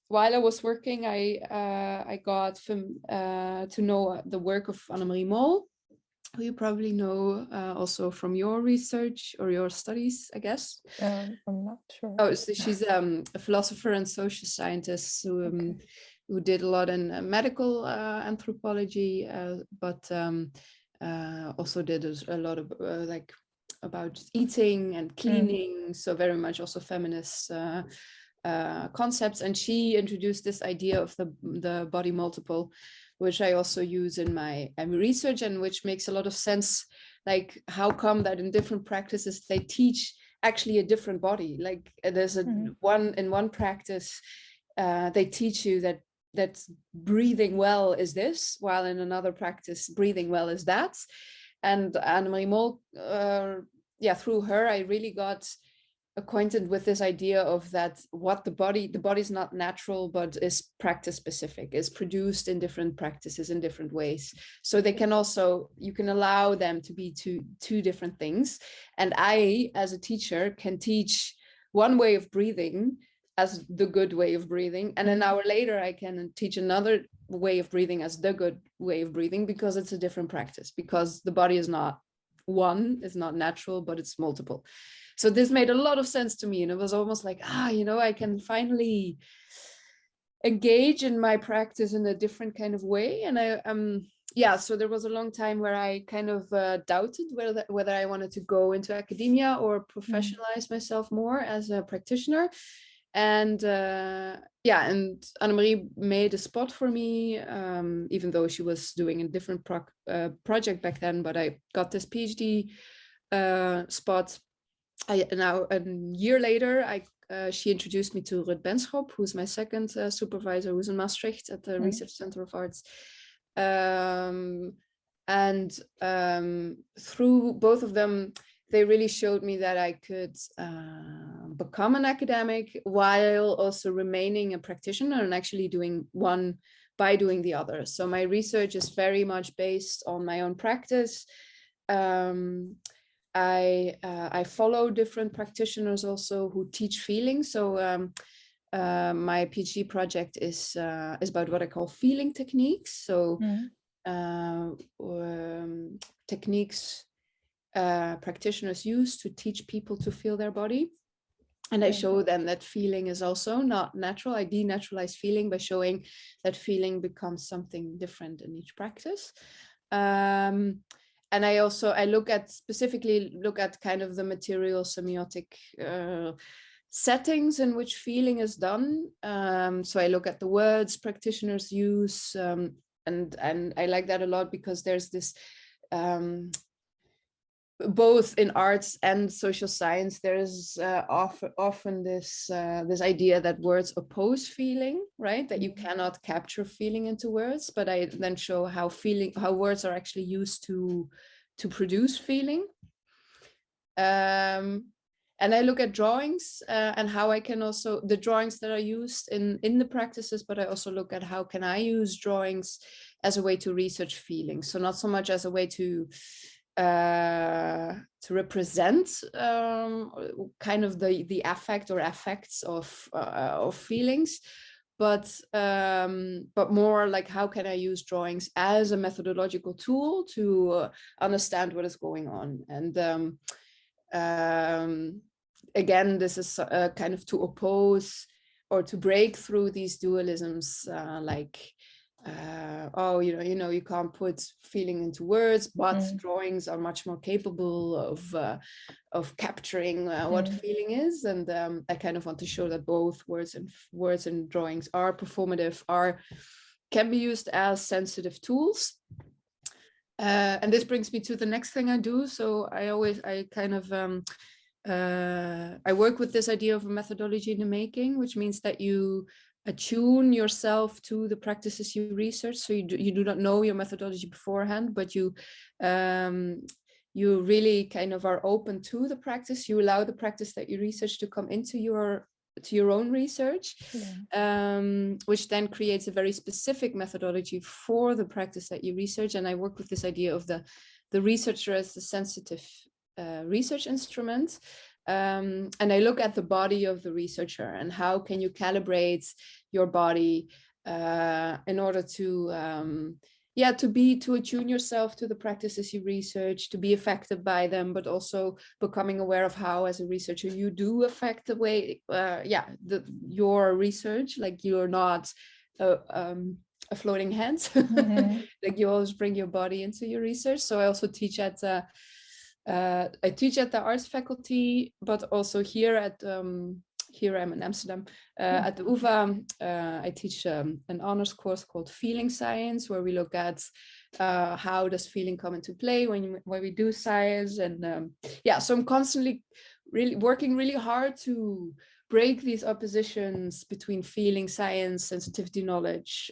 while I was working, I got to know the work of Annemarie Mol, who you probably know also from your research or your studies, I guess. I'm not sure. Oh, so she's a philosopher and social scientist who did a lot in medical anthropology, but also did a lot of like about eating and cleaning. So very much also feminist concepts. And she introduced this idea of the body multiple, which I also use in my research, and which makes a lot of sense. Like, how come that in different practices they teach actually a different body? Like, there's one practice they teach you that breathing well is this, while in another practice breathing well is that. And Annemarie Mol, through her I really got acquainted with this idea of that what the body's not natural, but is practice specific, is produced in different practices in different ways. So they can also, you can allow them to be two different things. And I, as a teacher, can teach one way of breathing as the good way of breathing, and an hour later I can teach another way of breathing as the good way of breathing, because it's a different practice, because the body is not one, it's not natural, but it's multiple. So this made a lot of sense to me, and it was almost like, I can finally engage in my practice in a different kind of way. And so there was a long time where I kind of doubted whether I wanted to go into academia or professionalize myself more as a practitioner. And and Annemarie made a spot for me, even though she was doing a different project back then, but I got this PhD spot. Now a year later, she introduced me to Ruud Benschop, who's my second supervisor, who's in Maastricht at the Research Center of Arts. Through both of them, they really showed me that I could become an academic while also remaining a practitioner, and actually doing one by doing the other. So my research is very much based on my own practice. I follow different practitioners also who teach feeling. So my PhD project is about what I call feeling techniques. So techniques practitioners use to teach people to feel their body. And I show them that feeling is also not natural. I denaturalize feeling by showing that feeling becomes something different in each practice. And I specifically look at kind of the material semiotic settings in which feeling is done. So I look at the words practitioners use, and I like that a lot, because there's this both in arts and social science, there is often this idea that words oppose feeling, right? That you cannot capture feeling into words. But I then show how words are actually used to produce feeling. And I look at drawings and how I can also, the drawings that are used in the practices, but I also look at how can I use drawings as a way to research feeling. So not so much as a way to represent kind of the affect or affects of feelings, but more like how can I use drawings as a methodological tool to understand what is going on. And again, this is kind of to oppose or to break through these dualisms, you can't put feeling into words, but drawings are much more capable of capturing what feeling is. And I kind of want to show that both words and drawings are performative, can be used as sensitive tools. And this brings me to the next thing I do. So I work with this idea of a methodology in the making, which means that you attune yourself to the practices you research. So you do not know your methodology beforehand, but you really kind of are open to the practice. You allow the practice that you research to come into your own research, which then creates a very specific methodology for the practice that you research. And I work with this idea of the researcher as the sensitive research instrument. And I look at the body of the researcher and how can you calibrate your body in order to to attune yourself to the practices you research, to be affected by them, but also becoming aware of how, as a researcher, you do affect the way, your research. Like you're not a floating hand, Mm-hmm. like you always bring your body into your research. So I also teach at the arts faculty, but also here here I'm in Amsterdam, at the UvA. I teach an honors course called Feeling Science, where we look at how does feeling come into play when we do science. And so I'm constantly really working really hard to break these oppositions between feeling, science, sensitivity, knowledge.